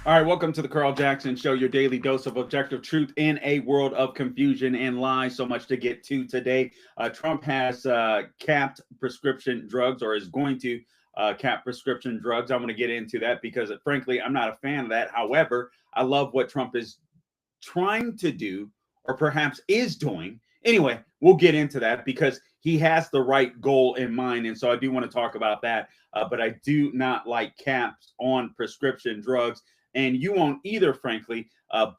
All right, welcome to the Carl Jackson Show, your daily dose of objective truth in a world of confusion and lies. So much to get to today. Trump has capped prescription drugs, or is going to cap prescription drugs. I want to get into that because, frankly, I'm not a fan of that. However, I love what Trump is trying to do, or perhaps is doing. Anyway, we'll get into that because he has the right goal in mind. And so I do want to talk about that. But I do not like caps on prescription drugs. And you won't either, frankly.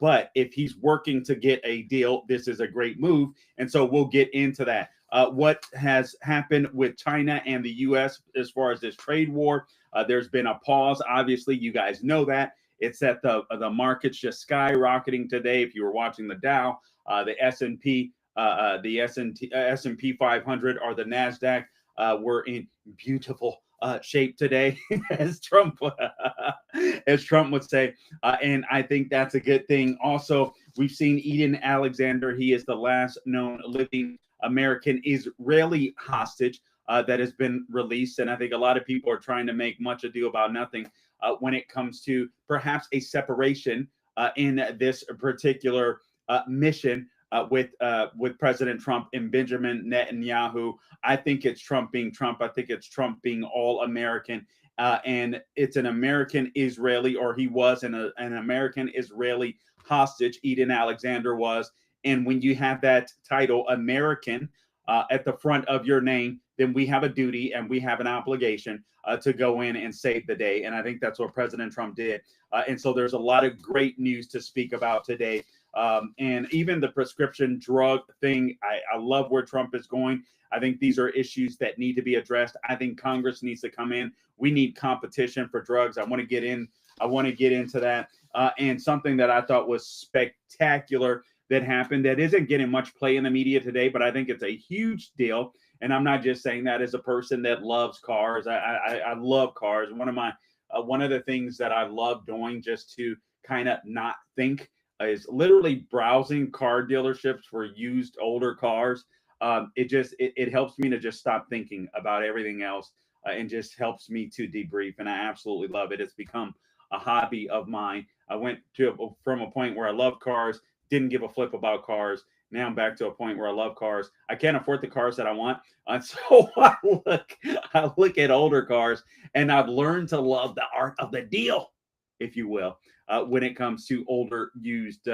But if he's working to get a deal, this is a great move. And so we'll get into that. What has happened with China and the U.S. as far as this trade war? There's been a pause. Obviously, you guys know that. It's at the market's just skyrocketing today. If you were watching the Dow, the S&P, the S&P 500 or the Nasdaq were in beautiful shape today, as Trump as Trump would say, and I think that's a good thing. Also, we've seen Eden Alexander. He is the last known living American Israeli hostage that has been released, and I think a lot of people are trying to make much ado about nothing when it comes to perhaps a separation in this particular mission with President Trump and Benjamin Netanyahu. I think it's Trump being Trump. I think it's Trump being all American. And it's an American Israeli, or he was an American Israeli hostage. Eden Alexander was. And when you have that title, American, at the front of your name, then we have a duty and we have an obligation to go in and save the day. And I think that's what President Trump did. And so there's a lot of great news to speak about today. And even the prescription drug thing, I love where Trump is going. I think these are issues that need to be addressed. I think Congress needs to come in. We need competition for drugs. I want to get in. I want to get into that. And something that I thought was spectacular that happened that isn't getting much play in the media today, but I think it's a huge deal. And I'm not just saying that as a person that loves cars. I love cars. One of the things that I love doing just to kind of not think is literally browsing car dealerships for used older cars. It helps me to just stop thinking about everything else and just helps me to debrief. And I absolutely love it. It's become a hobby of mine. I went to from a point where I love cars, didn't give a flip about cars. Now I'm back to a point where I love cars. I can't afford the cars that I want, so I look at older cars, and I've learned to love the art of the deal, if you will, when it comes to older used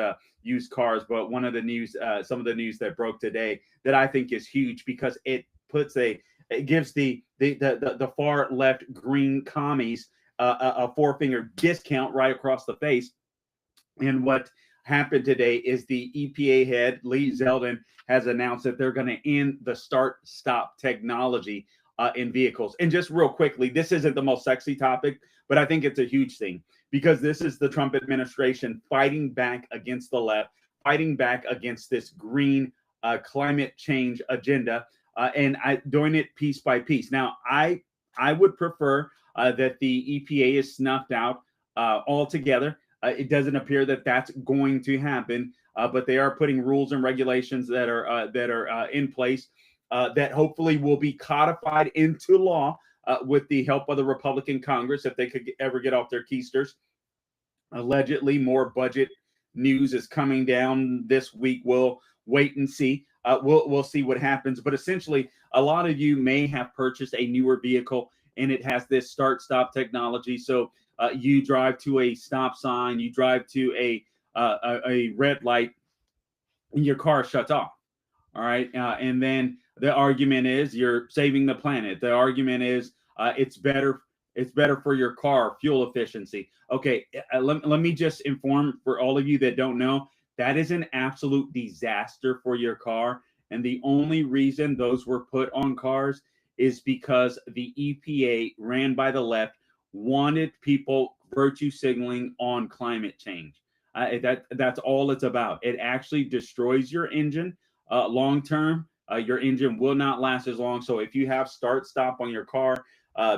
cars. But one of the news, some of the news that broke today, that I think is huge because it gives the far left green commies a four-finger discount right across the face. And what happened today is the EPA head, Lee Zeldin, has announced that they're going to end the start-stop technology in vehicles. And just real quickly, this isn't the most sexy topic, but I think it's a huge thing because this is the Trump administration fighting back against the left, fighting back against this green climate change agenda, and doing it piece by piece. Now, I would prefer that the EPA is snuffed out altogether. It doesn't appear that that's going to happen, but they are putting rules and regulations that are in place that hopefully will be codified into law with the help of the Republican Congress if they could ever get off their keisters. Allegedly, more budget news is coming down this week. We'll wait and see. We'll see what happens. But essentially, a lot of you may have purchased a newer vehicle and it has this start-stop technology. So you drive to a stop sign, you drive to a red light, and your car shuts off. All right, and then the argument is you're saving the planet. The argument is it's better. It's better for your car fuel efficiency. Okay, let me just inform for all of you that don't know, that is an absolute disaster for your car. And the only reason those were put on cars is because the EPA, ran by the left, wanted people virtue signaling on climate change. That's all it's about. It actually destroys your engine long term. Your engine will not last as long. So if you have start stop on your car,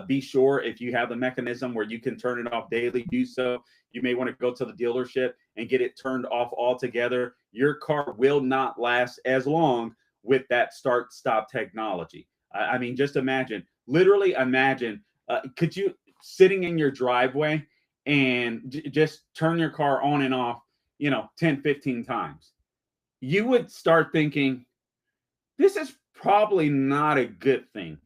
be sure if you have the mechanism where you can turn it off daily, do so. You may want to go to the dealership and get it turned off altogether. Your car will not last as long with that start stop technology. I mean, just imagine, literally imagine, could you sitting in your driveway and just turn your car on and off, 10, 15 times, you would start thinking, this is probably not a good thing.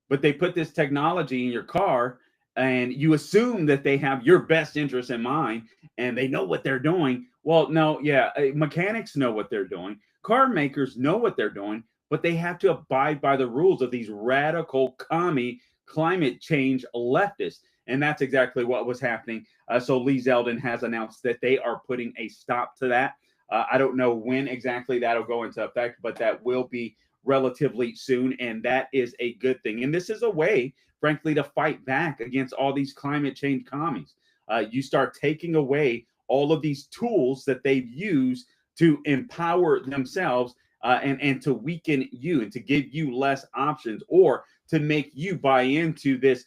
But they put this technology in your car, and you assume that they have your best interest in mind and they know what they're doing. Well, no, yeah, mechanics know what they're doing, car makers know what they're doing, but they have to abide by the rules of these radical commie climate change leftists. And that's exactly what was happening. So Lee Zeldin has announced that they are putting a stop to that. I don't know when exactly that'll go into effect, but that will be relatively soon. And that is a good thing. And this is a way, frankly, to fight back against all these climate change commies. You start taking away all of these tools that they've used to empower themselves, and to weaken you and to give you less options, or to make you buy into this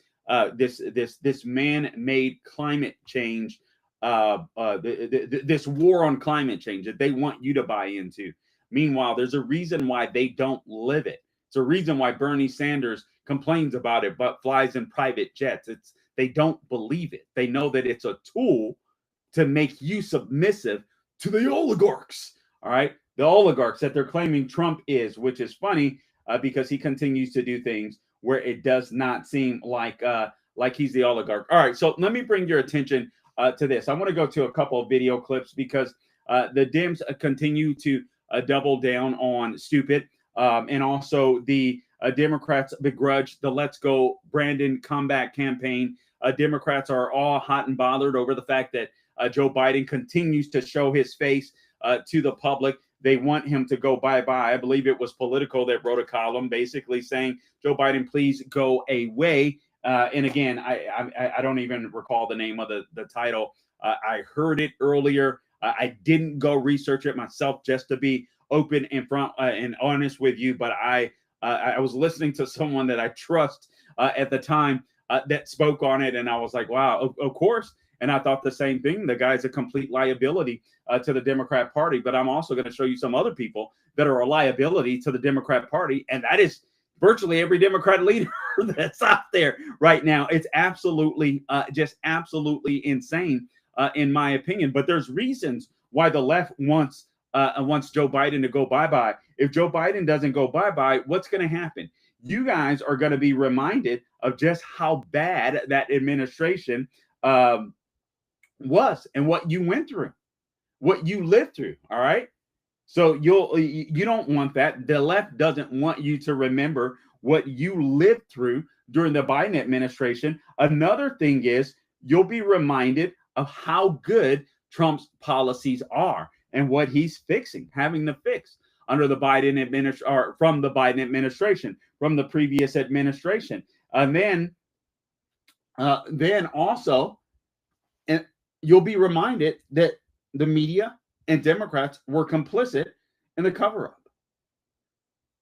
man-made climate change, this war on climate change that they want you to buy into. Meanwhile, there's a reason why they don't live it. It's a reason why Bernie Sanders complains about it, but flies in private jets. They don't believe it. They know that it's a tool to make you submissive to the oligarchs. All right, the oligarchs that they're claiming Trump is, which is funny, because he continues to do things where it does not seem like he's the oligarch. All right, so let me bring your attention to this. I want to go to a couple of video clips because the Dems continue to double down on stupid, and also the Democrats begrudge the Let's Go Brandon comeback campaign. Democrats are all hot and bothered over the fact that Joe Biden continues to show his face to the public. They want him to go bye-bye. I believe it was Politico that wrote a column basically saying, Joe Biden, please go away. And again, I don't even recall the name of the title. I heard it earlier. I didn't go research it myself just to be open and front and honest with you. But I was listening to someone that I trust at the time that spoke on it. And I was like, wow, of course. And I thought the same thing. The guy's a complete liability to the Democrat Party. But I'm also going to show you some other people that are a liability to the Democrat Party. And that is virtually every Democrat leader that's out there right now. It's absolutely, just absolutely insane, in my opinion. But there's reasons why the left wants Joe Biden to go bye-bye. If Joe Biden doesn't go bye-bye, what's going to happen? You guys are going to be reminded of just how bad that administration was and what you went through, what you lived through. All right. So you don't want that. The left doesn't want you to remember what you lived through during the Biden administration. Another thing is you'll be reminded of how good Trump's policies are and what he's having to fix under the Biden administration, or from the Biden administration, from the previous administration. And then also, and you'll be reminded that the media and Democrats were complicit in the cover-up.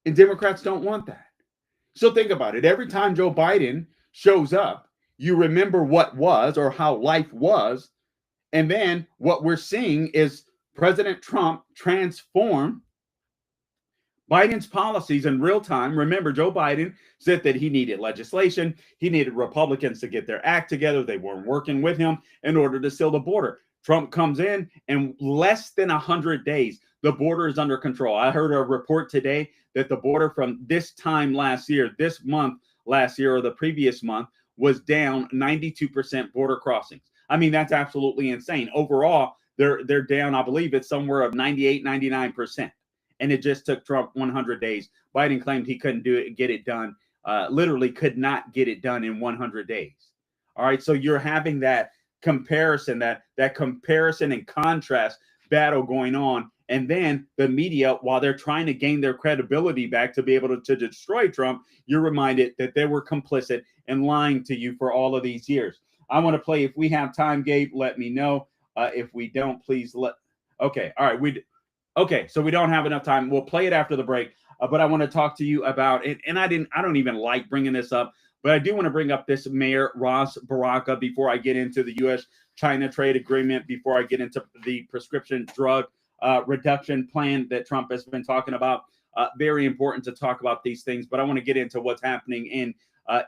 And Democrats don't want that. So think about it. Every time Joe Biden shows up, you remember what was or how life was. And then what we're seeing is President Trump transform Biden's policies in real time. Remember, Joe Biden said that he needed legislation. He needed Republicans to get their act together. They weren't working with him in order to seal the border. Trump comes in, and less than 100 days, the border is under control. I heard a report today that the border from this time last year, this month last year, or the previous month, was down 92% border crossings. I mean, that's absolutely insane. Overall, they're down, I believe it's somewhere of 98, 99%. And it just took Trump 100 days. Biden claimed he couldn't get it done, literally could not get it done in 100 days. All right, so you're having that comparison, that comparison and contrast battle going on. And then the media, while they're trying to gain their credibility back to be able to destroy Trump, you're reminded that they were complicit in lying to you for all of these years. I want to play, if we have time, Gabe, let me know. If we don't, please okay, all right, okay, so we don't have enough time. We'll play it after the break. But I want to talk to you about it. And I don't even like bringing this up, but I do want to bring up this Mayor Ras Baraka before I get into the U.S.-China trade agreement, before I get into the prescription drug reduction plan that Trump has been talking about. Very important to talk about these things, but I want to get into what's happening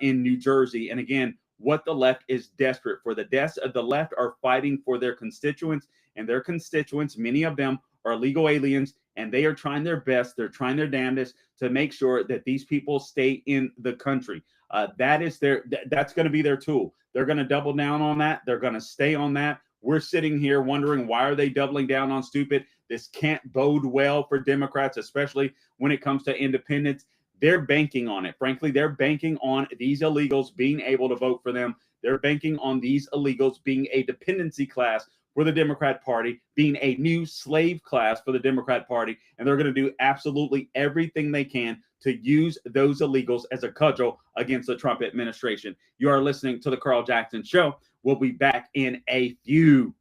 in New Jersey. And again, what the left is desperate for. The left are fighting for their constituents, and their constituents, many of them are illegal aliens, and they are trying their best. They're trying their damnedest to make sure that these people stay in the country. That's going to be their tool. They're going to double down on that. They're going to stay on that. We're sitting here wondering, why are they doubling down on stupid? This can't bode well for Democrats, especially when it comes to independence. They're banking on it. Frankly, they're banking on these illegals being able to vote for them. They're banking on these illegals being a dependency class for the Democrat Party, being a new slave class for the Democrat Party. And they're going to do absolutely everything they can to use those illegals as a cudgel against the Trump administration. You are listening to The Carl Jackson Show. We'll be back in a few.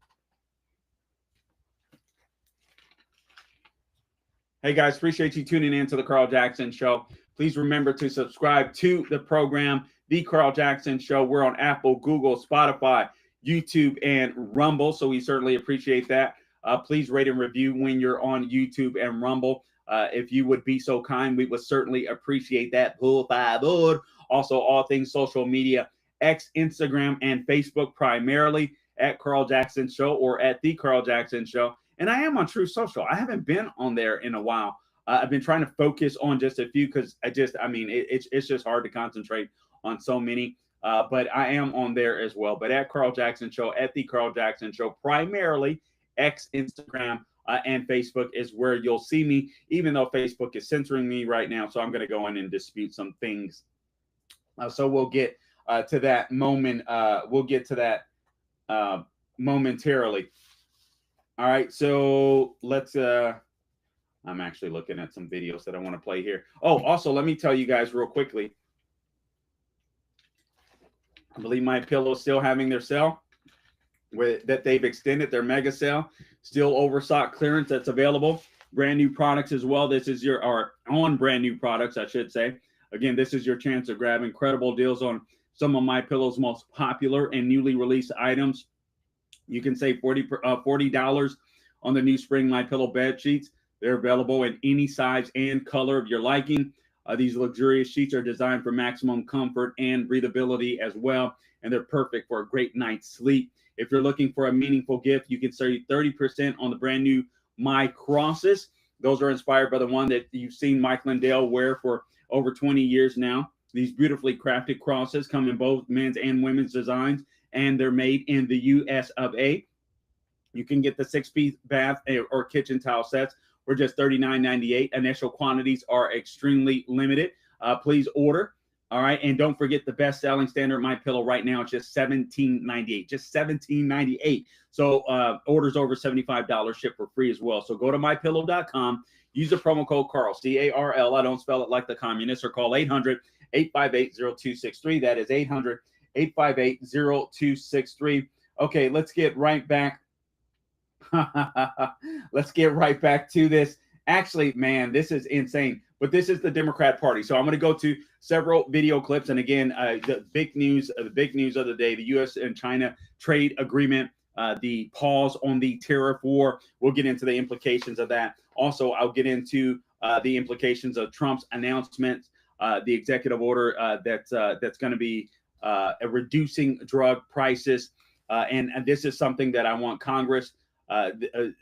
Hey guys, appreciate you tuning in to The Carl Jackson Show. Please remember to subscribe to the program, The Carl Jackson Show. We're on Apple, Google, Spotify, YouTube, and Rumble, so we certainly appreciate that. Please rate and review when you're on YouTube and Rumble. If you would be so kind, we would certainly appreciate that. Also, all things social media, X, Instagram, and Facebook, primarily at Carl Jackson Show or at The Carl Jackson Show. And I am on True Social. I haven't been on there in a while. I've been trying to focus on just a few because it's just hard to concentrate on so many. But I am on there as well. But at Carl Jackson Show, at The Carl Jackson Show, primarily X, Instagram, and Facebook is where you'll see me, even though Facebook is censoring me right now. So I'm going to go in and dispute some things. So we'll get to that moment. We'll get to that momentarily. All right, so let's I'm actually looking at some videos that I want to play here. Oh, also, let me tell you guys real quickly. I believe MyPillow is still having their sale that they've extended, their mega sale. Still overstock clearance that's available. Brand new products as well. This is on brand new products, I should say. Again, this is your chance to grab incredible deals on some of MyPillow's most popular and newly released items. You can save $40 on the new spring MyPillow bed sheets. They're available in any size and color of your liking. These luxurious sheets are designed for maximum comfort and breathability as well, and they're perfect for a great night's sleep. If you're looking for a meaningful gift, you can save 30% on the brand new My Crosses. Those are inspired by the one that you've seen Mike Lindell wear for over 20 years now. These beautifully crafted crosses come in both men's and women's designs, and they're made in the US of A. You can get the 6-piece bath or kitchen towel sets for just $39.98. Initial quantities are extremely limited. Please order. All right. And don't forget the best-selling standard MyPillow right now. It's just $17.98. Just $17.98. So orders over $75 ship for free as well. So go to mypillow.com. Use the promo code Carl, C-A-R-L. I don't spell it like the communists, or call 800-858-0263. That is 800-858-0263. Okay, let's get right back. Let's get right back to this. Actually, man, this is insane. But this is the Democrat Party. So I'm going to go to several video clips. And again, the big news of the day, the U.S. and China trade agreement, the pause on the tariff war. We'll get into the implications of that. Also, I'll get into the implications of Trump's announcement, the executive order that's going to be reducing drug prices. And this is something that I want Congress to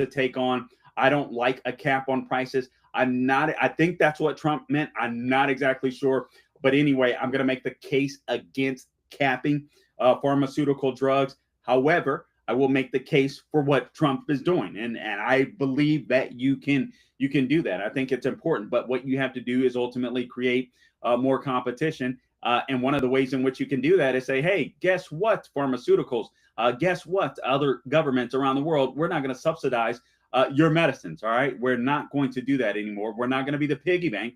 take on. I don't like a cap on prices. I think that's what Trump meant. I'm not exactly sure. But anyway, I'm going to make the case against capping pharmaceutical drugs. However, I will make the case for what Trump is doing. And I believe that you can do that. I think it's important. But what you have to do is ultimately create more competition. And one of the ways in which you can do that is say, hey, guess what, pharmaceuticals? Guess what, other governments around the world? We're not going to subsidize your medicines. All right. We're not going to do that anymore. We're not going to be the piggy bank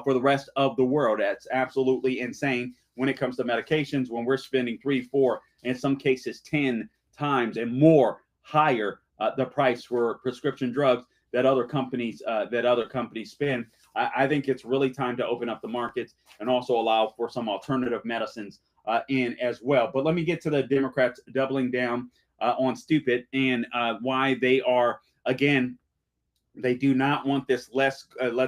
for the rest of the world. That's absolutely insane when it comes to medications, when we're spending 3, 4, in some cases 10 times and more higher the price for prescription drugs that other companies spend. I think it's really time to open up the markets and also allow for some alternative medicines in as well. But let me get to the Democrats doubling down on stupid and why they are, again, they do not want this Let's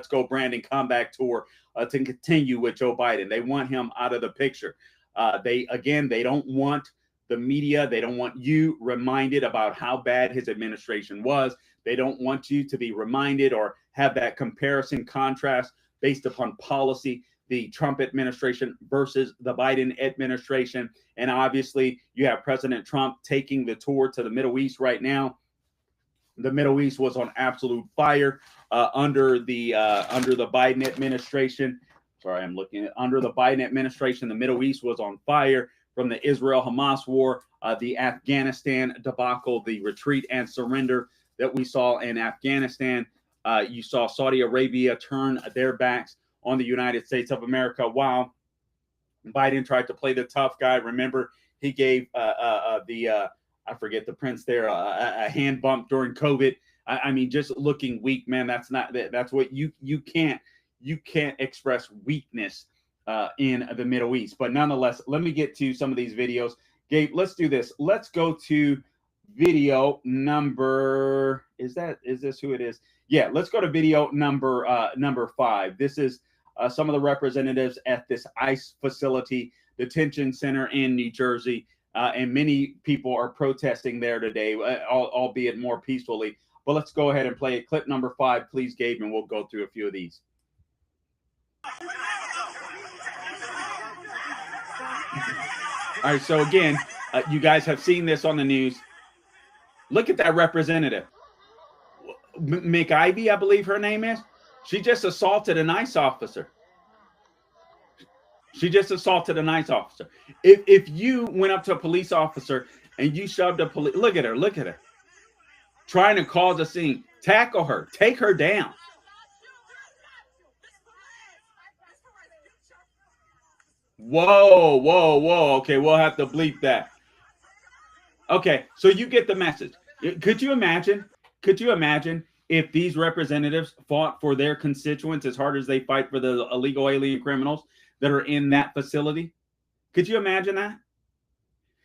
Go Brandon comeback tour to continue with Joe Biden. They want him out of the picture. They don't want the media, they don't want you reminded about how bad his administration was. They don't want you to be reminded or have that comparison contrast based upon policy, the Trump administration versus the Biden administration. And obviously, you have President Trump taking the tour to the Middle East right now. The Middle East was on absolute fire under the Biden administration. Sorry, I'm looking at under the Biden administration. The Middle East was on fire from the Israel-Hamas war, the Afghanistan debacle, the retreat and surrender that we saw in Afghanistan. You saw Saudi Arabia turn their backs on the United States of America while Biden tried to play the tough guy. Remember, he gave I forget the prince there a hand bump during COVID. I mean, just looking weak, man. That's what you can't express weakness in the Middle East. But nonetheless, let me get to some of these videos. Gabe, let's do this. Let's go to video number. Is this who it is? Yeah, let's go to video number 5. This is some of the representatives at this ICE facility, detention center in New Jersey. And many people are protesting there today, albeit more peacefully. But let's go ahead and play it. Clip number 5, please, Gabe, and we'll go through a few of these. All right, so again, you guys have seen this on the news. Look at that representative. McIvy, I believe her name is. She just assaulted an ICE officer. If you went up to a police officer and you shoved a police, look at her, trying to cause a scene, tackle her, take her down. Whoa. Okay, we'll have to bleep that. Okay, so you get the message. Could you imagine if these representatives fought for their constituents as hard as they fight for the illegal alien criminals that are in that facility? Could you imagine that?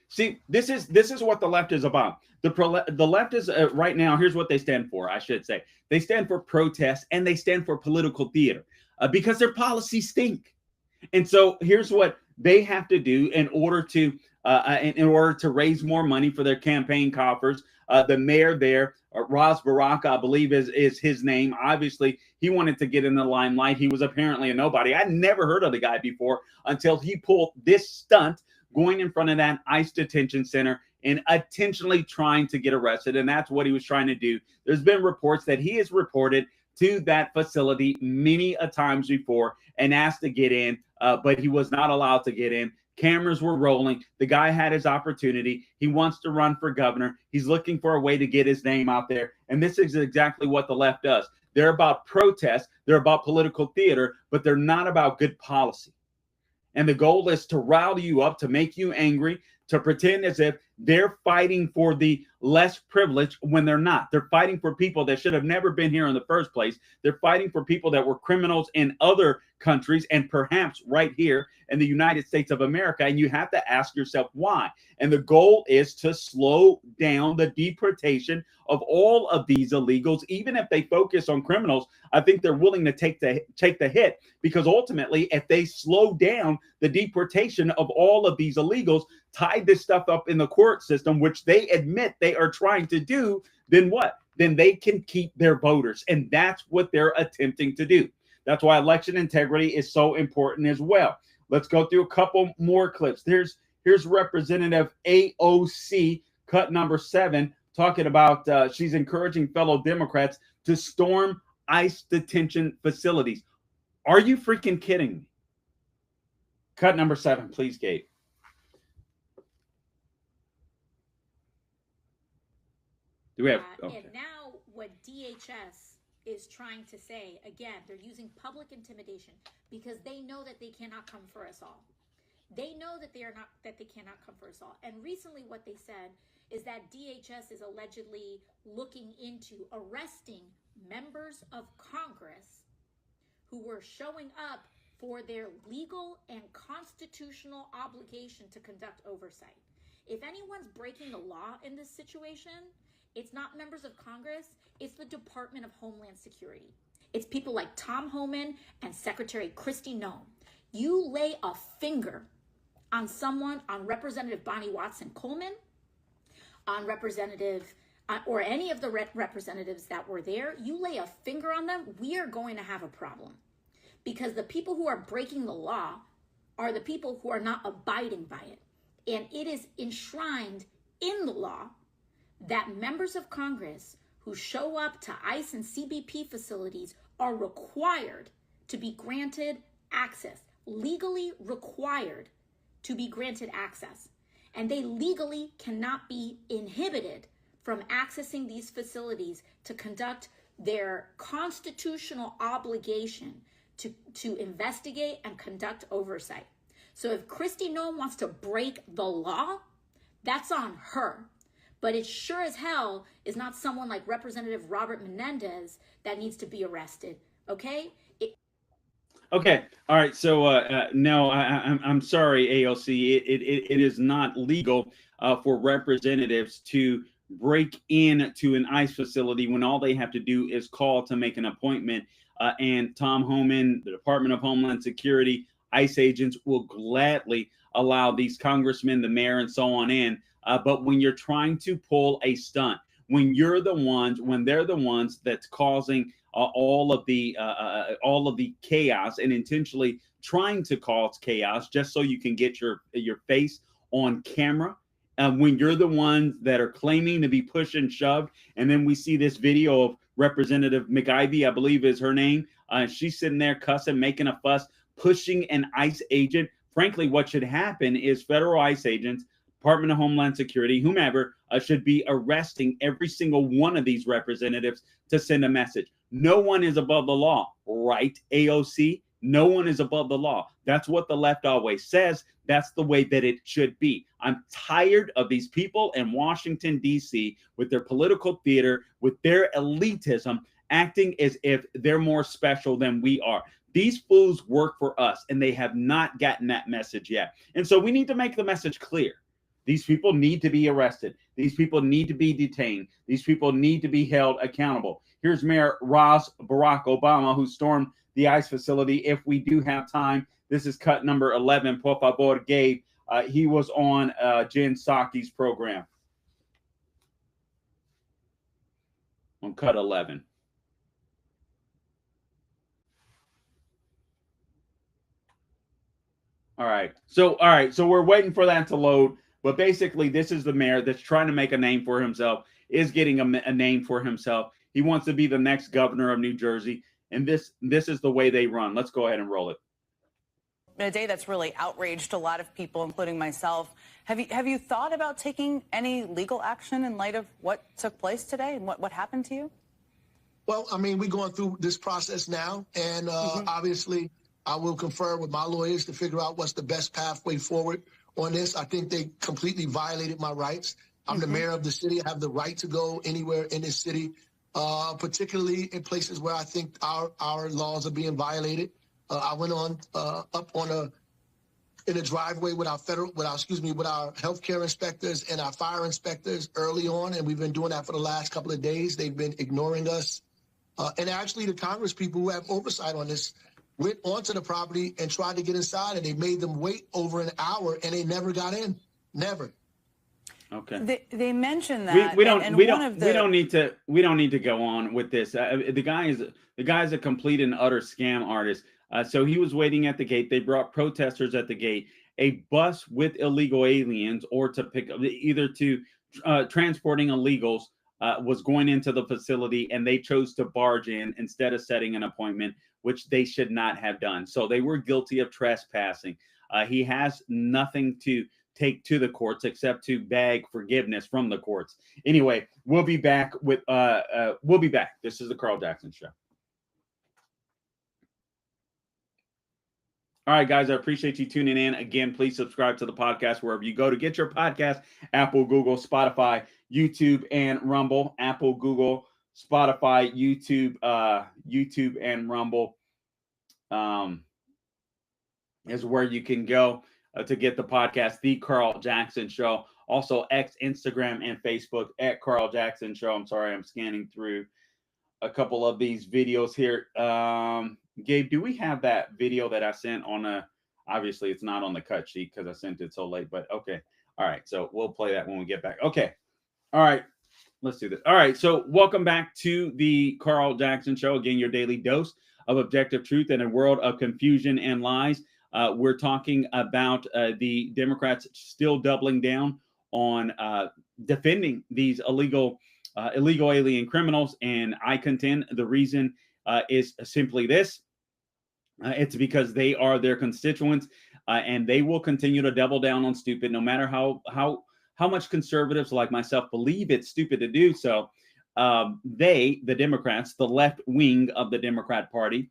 See, this is what the left is about. The left is right now, here's what they stand for, I should say. They stand for protest and they stand for political theater because their policies stink. And so here's what they have to do in order to raise more money for their campaign coffers. The mayor there, Ras Baraka, I believe is his name. Obviously, he wanted to get in the limelight. He was apparently a nobody. I'd never heard of the guy before until he pulled this stunt going in front of that ICE detention center and intentionally trying to get arrested. And that's what he was trying to do. There's been reports that he has reported to that facility many a times before and asked to get in, but he was not allowed to get in. Cameras were rolling. The guy had his opportunity. He wants to run for governor. He's looking for a way to get his name out there. And this is exactly what the left does. They're about protest. They're about political theater, but they're not about good policy. And the goal is to rile you up, to make you angry, to pretend as if they're fighting for the less privileged when they're not. They're fighting for people that should have never been here in the first place. They're fighting for people that were criminals in other countries and perhaps right here in the United States of America. And you have to ask yourself why. And the goal is to slow down the deportation of all of these illegals. Even if they focus on criminals, I think they're willing to take the hit, because ultimately, if they slow down the deportation of all of these illegals, tie this stuff up in the court system, which they admit they are trying to do, then what? Then they can keep their voters. And that's what they're attempting to do. That's why election integrity is so important as well. Let's go through a couple more clips. Here's Representative AOC, cut number 7, talking about she's encouraging fellow Democrats to storm ICE detention facilities. Are you freaking kidding me? Cut number 7, please, Gabe. Do we have? Okay. And now what DHS is trying to say, again, they're using public intimidation because they know that they cannot come for us all. They know that they cannot come for us all. And recently what they said is that DHS is allegedly looking into arresting members of Congress who were showing up for their legal and constitutional obligation to conduct oversight. If anyone's breaking the law in this situation, it's not members of Congress, it's the Department of Homeland Security. It's people like Tom Homan and Secretary Kristi Noem. You lay a finger on someone, on Representative Bonnie Watson Coleman, on Representative or any of the representatives that were there, you lay a finger on them, we are going to have a problem. Because the people who are breaking the law are the people who are not abiding by it. And it is enshrined in the law that members of Congress who show up to ICE and CBP facilities are required to be granted access, legally required to be granted access. And they legally cannot be inhibited from accessing these facilities to conduct their constitutional obligation to investigate and conduct oversight. So if Kristi Noem wants to break the law, that's on her. But it sure as hell is not someone like Representative Robert Menendez that needs to be arrested, okay? Okay. All right. So no, I'm sorry, AOC. It is not legal for representatives to break into an ICE facility when all they have to do is call to make an appointment. And Tom Homan, the Department of Homeland Security, ICE agents will gladly allow these congressmen, the mayor, and so on in. But when you're trying to pull a stunt, when they're the ones that's causing all of the chaos and intentionally trying to cause chaos just so you can get your face on camera, when you're the ones that are claiming to be pushed and shoved, and then we see this video of Representative McIvy, I believe is her name, she's sitting there cussing, making a fuss, pushing an ICE agent. Frankly, what should happen is federal ICE agents, Department of Homeland Security, whomever, should be arresting every single one of these representatives to send a message. No one is above the law, right, AOC? No one is above the law. That's what the left always says. That's the way that it should be. I'm tired of these people in Washington, D.C., with their political theater, with their elitism, acting as if they're more special than we are. These fools work for us, and they have not gotten that message yet. And so we need to make the message clear. These people need to be arrested. These people need to be detained. These people need to be held accountable. Here's Mayor Ras Barack Obama, who stormed the ICE facility. If we do have time, this is cut number 11. Por favor, Gabe. He was on Jen Psaki's program on cut 11. All right. So we're waiting for that to load. But basically, this is the mayor that's trying to make a name for himself, is getting a name for himself. He wants to be the next governor of New Jersey. And this is the way they run. Let's go ahead and roll it. A day that's really outraged a lot of people, including myself. Have you thought about taking any legal action in light of what took place today and what happened to you? Well, I mean, we're going through this process now, and obviously I will confer with my lawyers to figure out what's the best pathway forward on this. I think they completely violated my rights. I'm the mayor of the city. I have the right to go anywhere in this city, particularly in places where I think our laws are being violated. I went on up on in a driveway with our healthcare inspectors and our fire inspectors early on, and we've been doing that for the last couple of days. They've been ignoring us, and actually the Congress people who have oversight on this went onto the property and tried to get inside, and they made them wait over an hour, and they never got in. Never. Okay. They mentioned that we don't need to go on with this. The guy is a complete and utter scam artist. So he was waiting at the gate. They brought protesters at the gate. A bus with illegal aliens, or to pick up either to transporting illegals, was going into the facility, and they chose to barge in instead of setting an appointment, which they should not have done. So they were guilty of trespassing. He has nothing to take to the courts except to beg forgiveness from the courts. Anyway, we'll be back with This is the Carl Jackson Show. All right, guys, I appreciate you tuning in. Again, please subscribe to the podcast wherever you go to get your podcast: Apple, Google, Spotify, YouTube, and Rumble. Apple, Google, Spotify, YouTube, and Rumble is where you can go to get the podcast, The Carl Jackson Show. Also, X, Instagram, and Facebook at Carl Jackson Show. I'm sorry, I'm scanning through a couple of these videos here. Gabe, do we have that video that I sent on Obviously, it's not on the cut sheet because I sent it so late, but okay. All right. So we'll play that when we get back. Okay. All right. Let's do this. All right. So welcome back to the Carl Jackson Show. Again, your daily dose of objective truth in a world of confusion and lies. We're talking about the Democrats still doubling down on defending these illegal alien criminals. And I contend the reason is simply this. It's because they are their constituents, and they will continue to double down on stupid, no matter how much conservatives like myself believe it's stupid to do so. The Democrats, the left wing of the Democrat Party,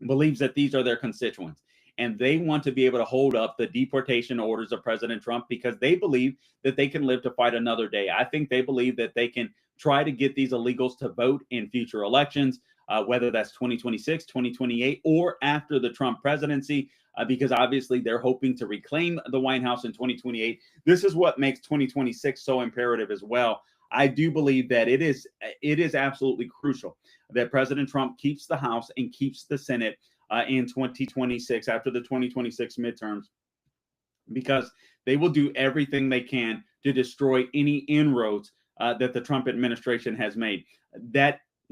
believes that these are their constituents, and they want to be able to hold up the deportation orders of President Trump because they believe that they can live to fight another day. I think they believe that they can try to get these illegals to vote in future elections, whether that's 2026, 2028, or after the Trump presidency, because obviously they're hoping to reclaim the White House in 2028. This is what makes 2026 so imperative as well. I do believe that it is absolutely crucial that President Trump keeps the House and keeps the Senate in 2026 after the 2026 midterms, because they will do everything they can to destroy any inroads that the Trump administration has made.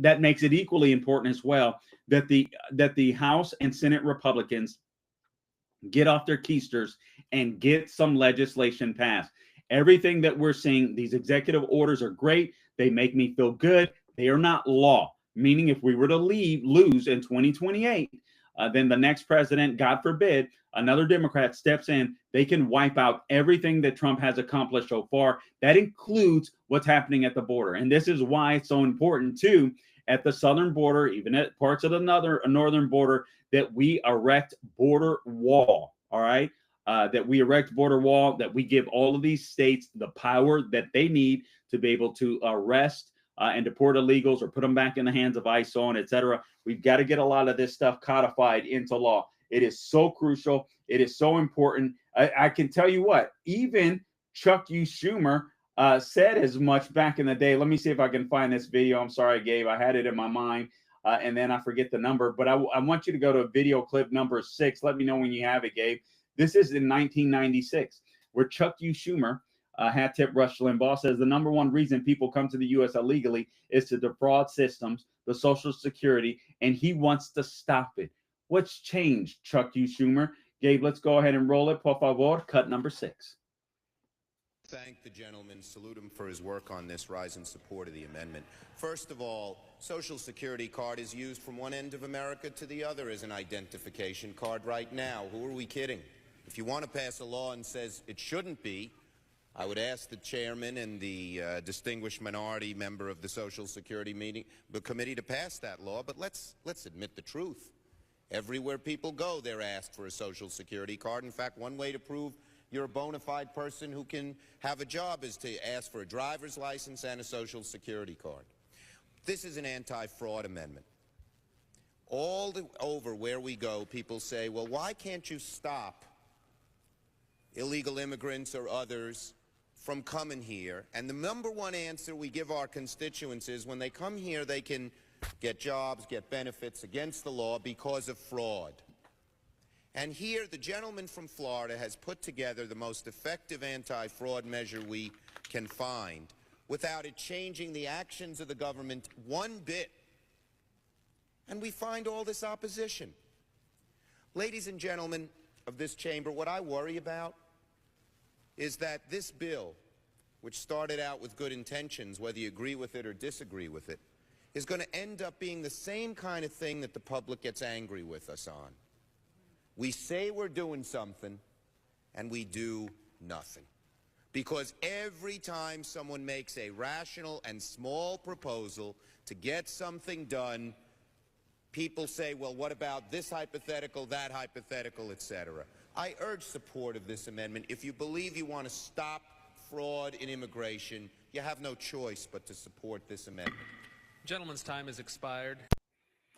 That makes it equally important as well that the House and Senate Republicans get off their keisters and get some legislation passed. Everything that we're seeing, these executive orders are great. They make me feel good. They are not law, meaning if we were to lose in 2028, then the next president, God forbid, another Democrat steps in, they can wipe out everything that Trump has accomplished so far. That includes what's happening at the border. And this is why it's so important, too, at the southern border, even at parts of the northern border, that we erect border wall, all right? That we erect border wall, that we give all of these states the power that they need to be able to arrest and deport illegals or put them back in the hands of ICE, so on, et cetera. We've got to get a lot of this stuff codified into law. It is so crucial. It is so important. I can tell you what, even Chuck U. Schumer said as much back in the day. Let me see if I can find this video. I'm sorry, Gabe. I had it in my mind, and then I forget the number. But I want you to go to video clip number 6. Let me know when you have it, Gabe. This is in 1996, where Chuck U. Schumer, hat tip Rush Limbaugh, says the number one reason people come to the U.S. illegally is to defraud systems, the Social Security, and he wants to stop it. What's changed, Chuck U. Schumer? Gabe, let's go ahead and roll it. Por favor, cut number 6. Thank the gentleman, salute him for his work on this, rise in support of the amendment. First of all, Social Security card is used from one end of America to the other as an identification card right now. Who are we kidding? If you want to pass a law and says it shouldn't be, I would ask the chairman and the distinguished minority member of the Social Security committee to pass that law, but let's admit the truth. Everywhere people go, they're asked for a Social Security card. In fact, one way to prove you're a bona fide person who can have a job is to ask for a driver's license and a Social Security card. This is an anti-fraud amendment. All over where we go, people say, well, why can't you stop illegal immigrants or others from coming here? And the number one answer we give our constituents is when they come here, they can get jobs, get benefits against the law because of fraud. And here, the gentleman from Florida has put together the most effective anti-fraud measure we can find without it changing the actions of the government one bit. And we find all this opposition. Ladies and gentlemen of this chamber, what I worry about is that this bill, which started out with good intentions, whether you agree with it or disagree with it, is going to end up being the same kind of thing that the public gets angry with us on. We say we're doing something, and we do nothing. Because every time someone makes a rational and small proposal to get something done, people say, well, what about this hypothetical, that hypothetical, etc. I urge support of this amendment. If you believe you want to stop fraud in immigration, you have no choice but to support this amendment. Gentleman's time has expired.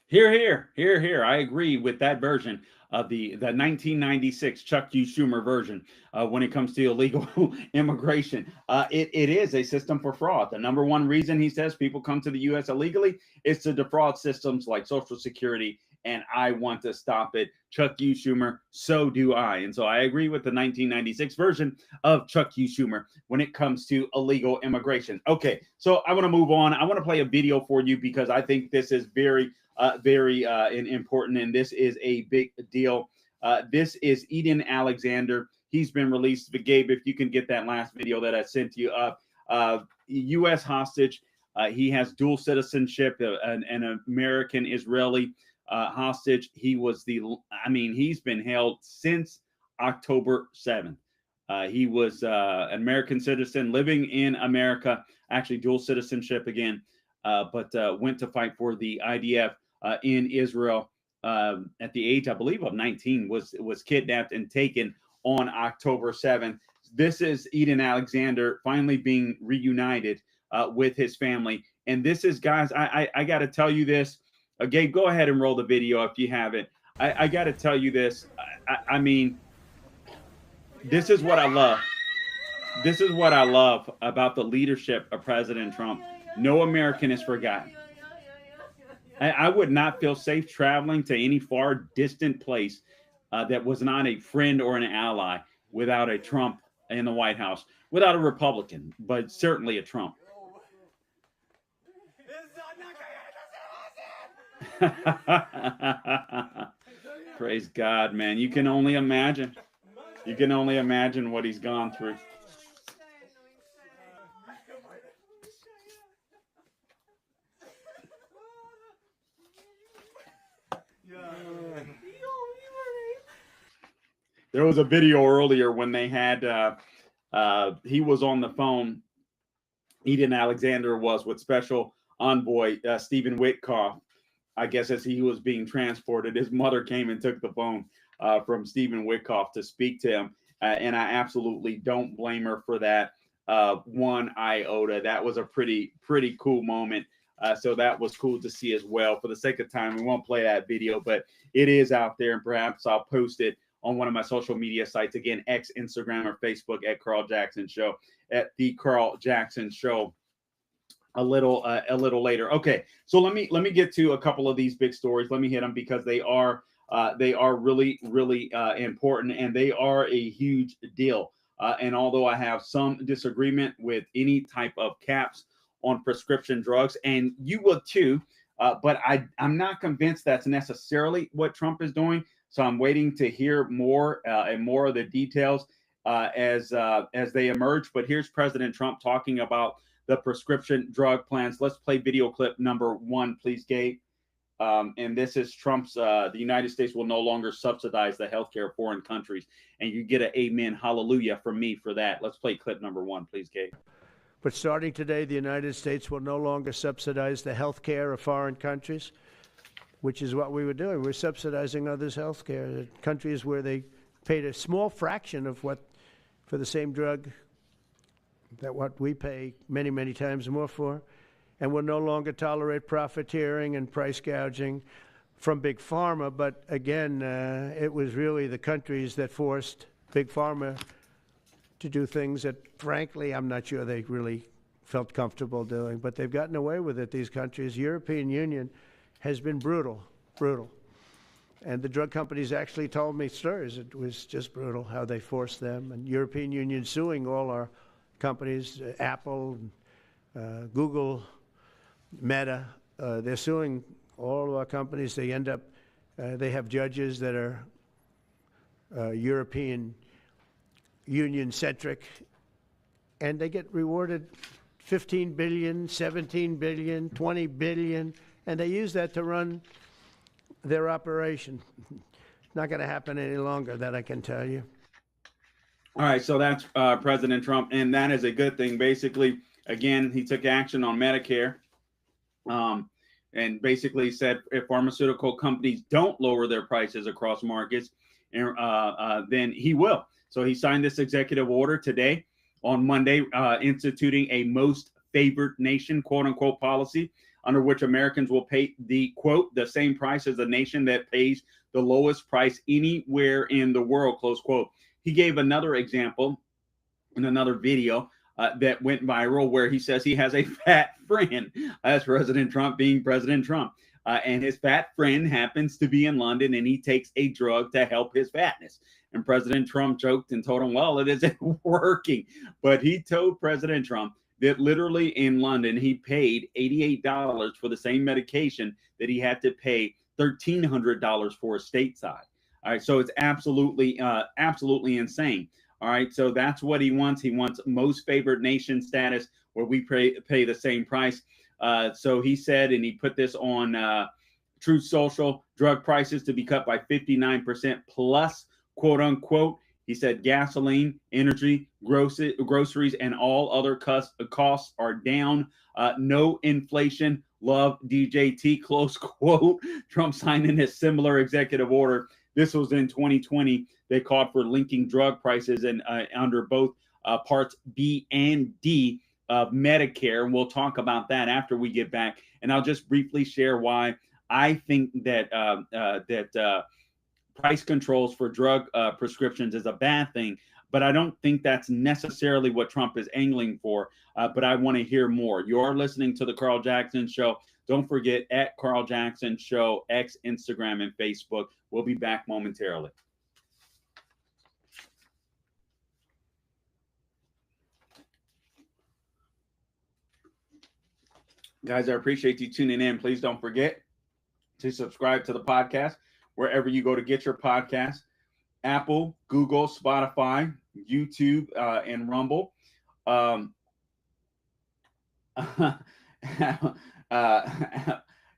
Hear, hear, hear, hear. I agree with that version of the 1996 Chuck U. Schumer version when it comes to illegal immigration. It is a system for fraud. The number one reason he says people come to the U.S. illegally is to defraud systems like Social Security and I want to stop it. Chuck U. Schumer, so do I. And so I agree with the 1996 version of Chuck U. Schumer when it comes to illegal immigration. Okay, so I want to move on. I want to play a video for you because I think this is very important, and this is a big deal. This is Eden Alexander. He's been released. But Gabe, if you can get that last video that I sent you up, U.S. hostage. He has dual citizenship, an American Israeli hostage. He's been held since October 7th. He was an American citizen living in America, actually dual citizenship again, but went to fight for the IDF in Israel at the age, I believe, of 19, was kidnapped and taken on October 7th. This is Eden Alexander finally being reunited with his family. And this is, guys, I got to tell you this. Gabe, go ahead and roll the video if you have it. I got to tell you this. I mean, this is what I love. This is what I love about the leadership of President Trump. No American is forgotten. I would not feel safe traveling to any far distant place that was not a friend or an ally without a Trump in the White House, without a Republican, but certainly a Trump. Praise God, man. You can only imagine. You can only imagine what he's gone through. There was a video earlier when they had, he was on the phone, Eden Alexander was, with Special Envoy Stephen Witkoff, I guess, as he was being transported. His mother came and took the phone from Stephen Witkoff to speak to him. And I absolutely don't blame her for that one iota. That was a pretty cool moment. So that was cool to see as well. For the sake of time, we won't play that video, but it is out there, and perhaps I'll post it on one of my social media sites. Again, X, Instagram, or Facebook at Carl Jackson Show, at the Carl Jackson Show a little later. Okay, so let me get to a couple of these big stories. Let me hit them because they are really important, and they are a huge deal. And although I have some disagreement with any type of caps on prescription drugs, and you would too, but I'm not convinced that's necessarily what Trump is doing. So I'm waiting to hear more and more of the details as they emerge. But here's President Trump talking about the prescription drug plans. Let's play video clip number 1, please, Gabe. And this is Trump's, the United States will no longer subsidize the healthcare of foreign countries. And you get an amen, hallelujah from me for that. Let's play clip number 1, please, Gabe. But starting today, the United States will no longer subsidize the healthcare of foreign countries, which is what we were doing. We're subsidizing others' health care. Countries where they paid a small fraction of what, for the same drug, that what we pay many, many times more for. And we'll no longer tolerate profiteering and price gouging from Big Pharma. But again, it was really the countries that forced Big Pharma to do things that, frankly, I'm not sure they really felt comfortable doing. But they've gotten away with it, these countries. European Union has been brutal. And the drug companies actually told me stories. It was just brutal how they forced them. And European Union suing all our companies, Apple, Google, Meta. They're suing all of our companies. They end up, they have judges that are European Union-centric, and they get rewarded $15 billion, $17 billion, $20 billion, and they use that to run their operation. It's not going to happen any longer, that I can tell you. All right, so that's President Trump, and that is a good thing. Basically, again, he took action on Medicare, and basically said if pharmaceutical companies don't lower their prices across markets, then he will. So he signed this executive order today on Monday, instituting a most favored nation, quote unquote, policy under which Americans will pay the, quote, the same price as the nation that pays the lowest price anywhere in the world, close quote. He gave another example in another video that went viral where he says he has a fat friend. That's President Trump being President Trump. and his fat friend happens to be in London, and he takes a drug to help his fatness. And President Trump joked and told him, well, it isn't working. But he told President Trump that literally in London, he paid $88 for the same medication that he had to pay $1,300 for stateside. All right, so it's absolutely insane. All right, so that's what he wants. He wants most favored nation status, where we pay the same price. So he said, and he put this on Truth Social, drug prices to be cut by 59% plus, quote unquote. He said gasoline, energy, groceries, and all other costs are down. No inflation. Love DJT, close quote. Trump signing a similar executive order. This was in 2020. They called for linking drug prices and under both parts B and D of Medicare. And we'll talk about that after we get back. And I'll just briefly share why I think that price controls for drug prescriptions is a bad thing, but I don't think that's necessarily what Trump is angling for. But I want to hear more. You're listening to the Carl Jackson Show. Don't forget, at Carl Jackson Show, X, Instagram, and Facebook. We'll be back momentarily. Guys, I appreciate you tuning in. Please don't forget to subscribe to the podcast wherever you go to get your podcast: Apple, Google, Spotify, YouTube, and Rumble.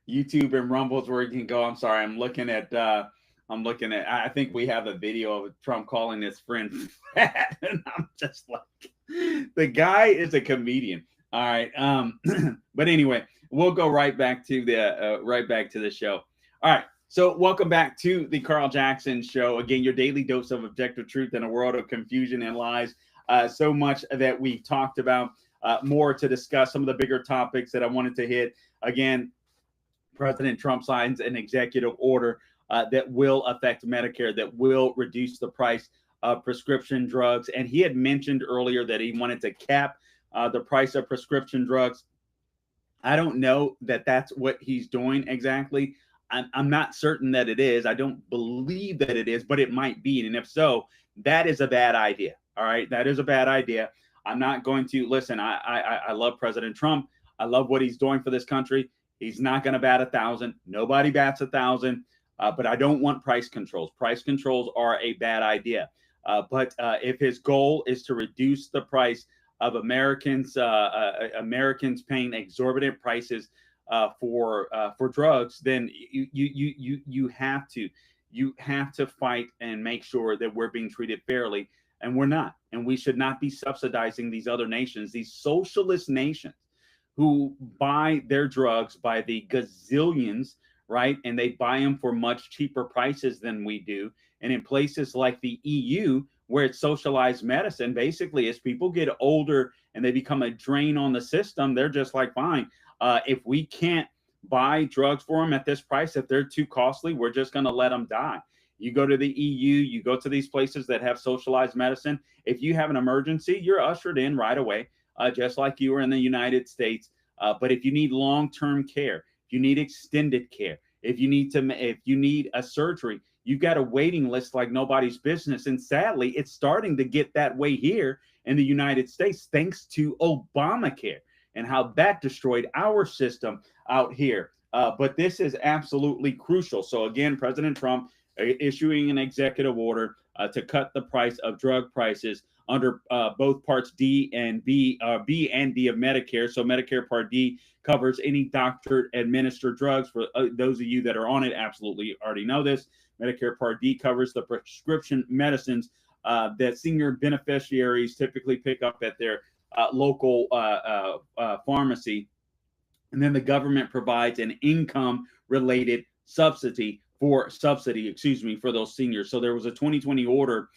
YouTube and Rumble is where you can go. I'm sorry, I'm looking at. I think we have a video of Trump calling his friend fat, and I'm just like, the guy is a comedian. All right. But anyway, we'll go right back to the show. All right. So welcome back to the Carl Jackson Show. Again, your daily dose of objective truth in a world of confusion and lies. So much that we talked about, more to discuss, some of the bigger topics that I wanted to hit. Again, President Trump signs an executive order that will affect Medicare, that will reduce the price of prescription drugs. And he had mentioned earlier that he wanted to cap the price of prescription drugs. I don't know that that's what he's doing exactly. I'm not certain that it is. I don't believe that it is, but it might be. And if so, that is a bad idea. All right. That is a bad idea. I'm not going to listen. I love President Trump. I love what he's doing for this country. He's not going to bat 1,000. Nobody bats 1,000. But I don't want price controls. Price controls are a bad idea. But if his goal is to reduce the price of Americans paying exorbitant prices for drugs, then you have to fight and make sure that we're being treated fairly, and we're not. And we should not be subsidizing these other nations, these socialist nations, who buy their drugs by the gazillions, right? And they buy them for much cheaper prices than we do. And in places like the EU, where it's socialized medicine, basically, as people get older and they become a drain on the system, they're just like, fine, if we can't buy drugs for them at this price, if they're too costly, we're just going to let them die. You go to the EU, you go to these places that have socialized medicine. If you have an emergency, you're ushered in right away, just like you were in the United States. But if you need long-term care, if you need extended care, if you need a surgery, you've got a waiting list like nobody's business. And sadly, it's starting to get that way here in the United States, thanks to Obamacare and how that destroyed our system out here. But this is absolutely crucial. So again, President Trump issuing an executive order to cut the price of drug prices under both parts B and D of Medicare. So Medicare Part D covers any doctor-administered drugs. For those of you that are on it, absolutely already know this. Medicare Part D covers the prescription medicines that senior beneficiaries typically pick up at their local pharmacy. And then the government provides an income-related subsidy for those seniors. So there was a 2020 order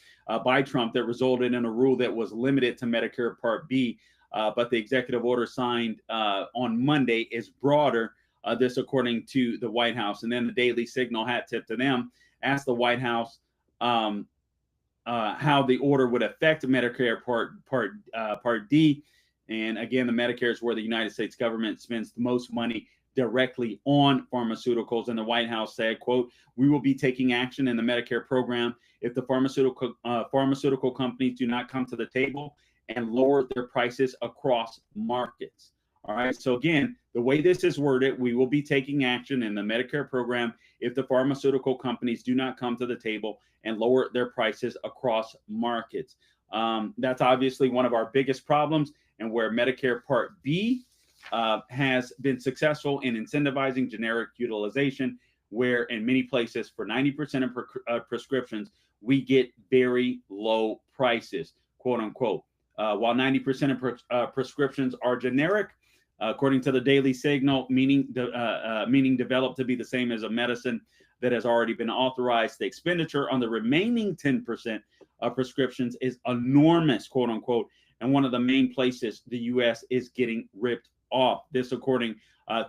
by Trump that resulted in a rule that was limited to Medicare Part B, but the executive order signed on Monday is broader. This according to the White House. And then the Daily Signal, hat tip to them, asked the White House how the order would affect Medicare Part D. And again, the Medicare is where the United States government spends the most money directly on pharmaceuticals. And the White House said, quote, "We will be taking action in the Medicare program if the pharmaceutical companies do not come to the table and lower their prices across markets." All right. So again, the way this is worded, we will be taking action in the Medicare program if the pharmaceutical companies do not come to the table and lower their prices across markets. That's obviously one of our biggest problems, and where Medicare Part B has been successful in incentivizing generic utilization, where in many places for 90% of prescriptions, we get very low prices, quote unquote. While 90% of prescriptions are generic, according to the Daily Signal, meaning developed to be the same as a medicine that has already been authorized, the expenditure on the remaining 10% of prescriptions is enormous, quote unquote, and one of the main places the U.S. is getting ripped off. This according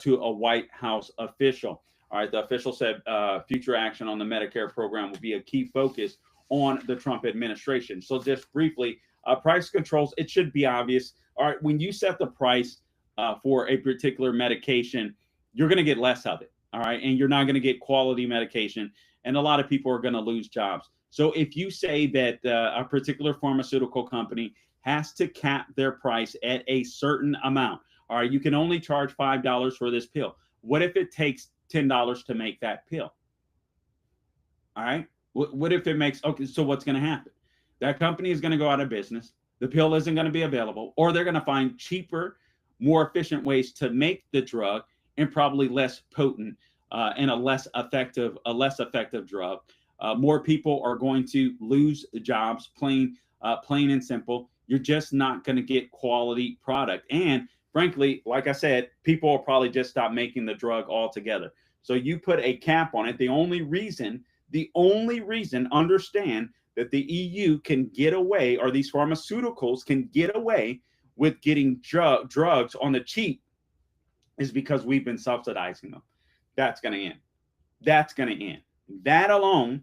to a White House official. All right, the official said future action on the Medicare program will be a key focus on the Trump administration. So just briefly, price controls, it should be obvious. All right, when you set the price for a particular medication, you're going to get less of it. All right, and you're not going to get quality medication, and a lot of people are going to lose jobs. So if you say that a particular pharmaceutical company has to cap their price at a certain amount, all right, you can only charge $5 for this pill. What if it takes $10 to make that pill? All right, what if it makes, okay, so what's going to happen? That company is going to go out of business. The pill isn't going to be available, or they're going to find cheaper, more efficient ways to make the drug, and probably less potent and a less effective drug. More people are going to lose jobs, plain and simple. You're just not going to get quality product. And frankly, like I said, people will probably just stop making the drug altogether. So you put a cap on it. The only reason, understand that the EU can get away, or these pharmaceuticals can get away with getting drugs on the cheap, is because we've been subsidizing them. That's going to end. That's going to end. That alone,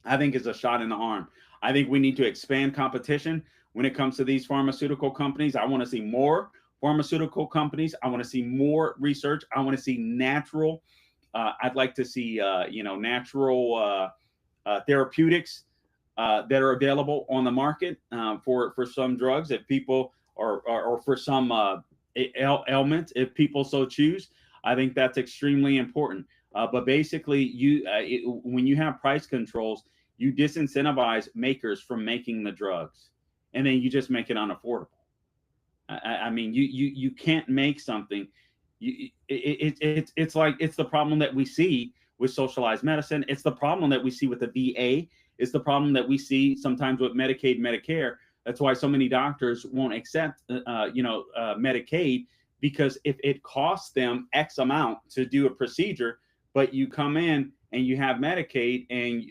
I think, is a shot in the arm. I think we need to expand competition when it comes to these pharmaceutical companies. I want to see more pharmaceutical companies. I want to see more research. I want to see natural. I'd like to see, natural therapeutics that are available on the market for some drugs, if people or for some ailments, if people so choose. I think that's extremely important. But basically, when you have price controls, you disincentivize makers from making the drugs, and then you just make it unaffordable. I mean, you can't make something. It's like, it's the problem that we see with socialized medicine. It's the problem that we see with the VA. It's the problem that we see sometimes with Medicaid, Medicare. That's why so many doctors won't accept, Medicaid, because if it costs them X amount to do a procedure, but you come in and you have Medicaid and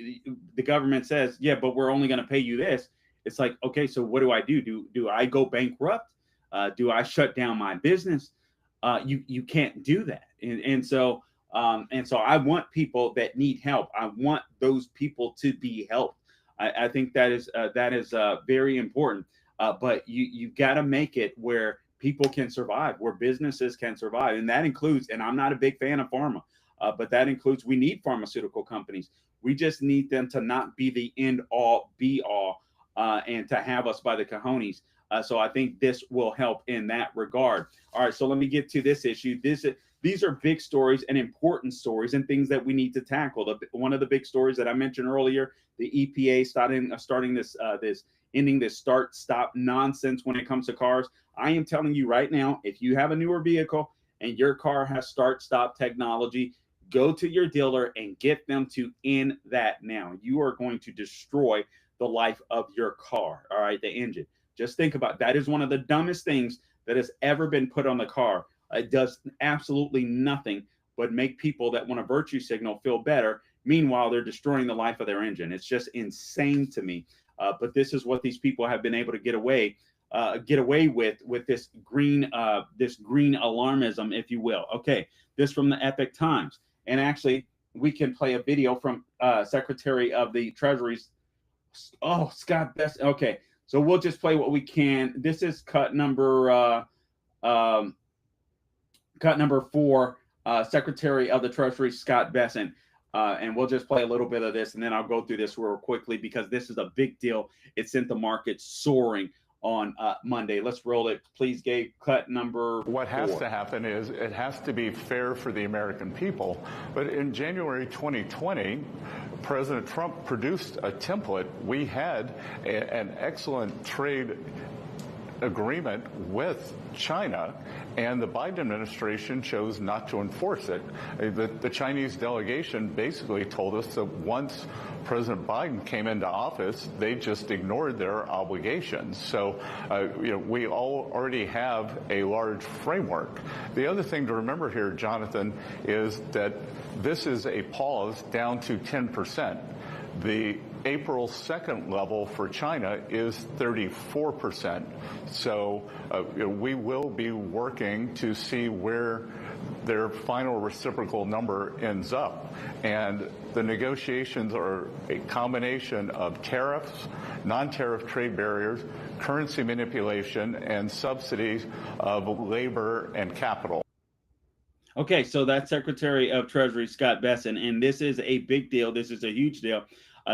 the government says, yeah, but we're only going to pay you this. It's like, okay, so what do I do? Do I go bankrupt? Do I shut down my business? You can't do that. And so I want people that need help. I want those people to be helped. I think that is very important. But you've got to make it where people can survive, where businesses can survive. And that includes, and I'm not a big fan of pharma, but that includes, we need pharmaceutical companies. We just need them to not be the end all be all and to have us by the cojones. So I think this will help in that regard. All right, so let me get to this issue. These are big stories and important stories and things that we need to tackle. One of the big stories that I mentioned earlier, the EPA ending this start-stop nonsense when it comes to cars. I am telling you right now, if you have a newer vehicle and your car has start-stop technology, go to your dealer and get them to end that now. You are going to destroy the life of your car, all right, the engine. Just think about it. That is one of the dumbest things that has ever been put on the car. It does absolutely nothing but make people that want a virtue signal feel better. Meanwhile, they're destroying the life of their engine. It's just insane to me. But this is what these people have been able to get away with this green alarmism, if you will. Okay, this from the Epoch Times. And actually, we can play a video from Secretary of the Treasury's, Scott Bessent. Okay, so we'll just play what we can. This is cut number 4. Secretary of the Treasury, Scott Bessent. And we'll just play a little bit of this, and then I'll go through this real quickly because this is a big deal. It sent the market soaring on Monday. Let's roll it, please, Gabe. Cut number What has 4. to happen is it has to be fair for the American people. But in January 2020, President Trump produced a template. We had an excellent trade agreement with China, and the Biden administration chose not to enforce it. The Chinese delegation basically told us that once President Biden came into office, they just ignored their obligations. So, we already have a large framework. The other thing to remember here, Jonathan, is that this is a pause down to 10%. The April 2nd level for China is 34%. So we will be working to see where their final reciprocal number ends up. And the negotiations are a combination of tariffs, non-tariff trade barriers, currency manipulation, and subsidies of labor and capital. Okay, so that's Secretary of Treasury Scott Bessent, and this is a big deal. This is a huge deal.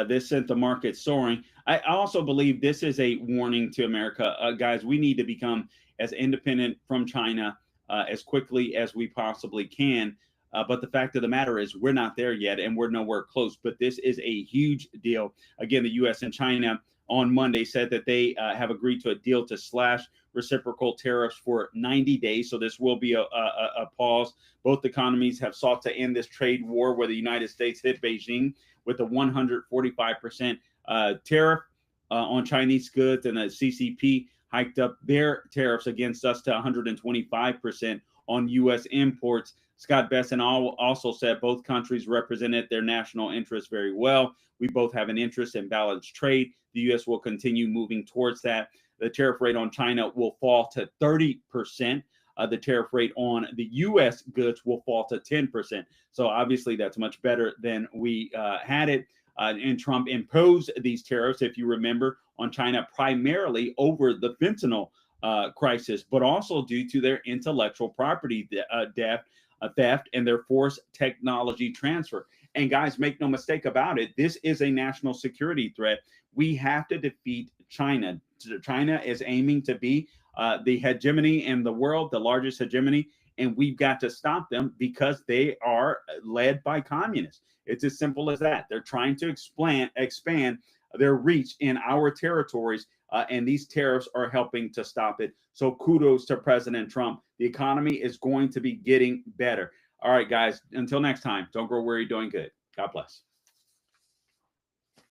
This sent the market soaring. I also believe this is a warning to America. Guys, we need to become as independent from China as quickly as we possibly can. But the fact of the matter is we're not there yet, and we're nowhere close. But this is a huge deal. Again, the U.S. and China on Monday said that they have agreed to a deal to slash reciprocal tariffs for 90 days. So this will be a pause. Both economies have sought to end this trade war where the United States hit Beijing with a 145% tariff on Chinese goods, and the CCP hiked up their tariffs against us to 125% on U.S. imports. Scott Bessent also said both countries represented their national interests very well. We both have an interest in balanced trade. The U.S. will continue moving towards that. The tariff rate on China will fall to 30%. The tariff rate on the U.S. goods will fall to 10%. So obviously that's much better than we had it. And Trump imposed these tariffs, if you remember, on China primarily over the fentanyl crisis, but also due to their intellectual property theft and their forced technology transfer. And guys, make no mistake about it, this is a national security threat. We have to defeat China. China is aiming to be the hegemony in the world, the largest hegemony, and we've got to stop them because they are led by communists. It's as simple as that. They're trying to expand their reach in our territories, and these tariffs are helping to stop it. So kudos to President Trump. The economy is going to be getting better. All right, guys, until next time, don't grow weary doing good. God bless.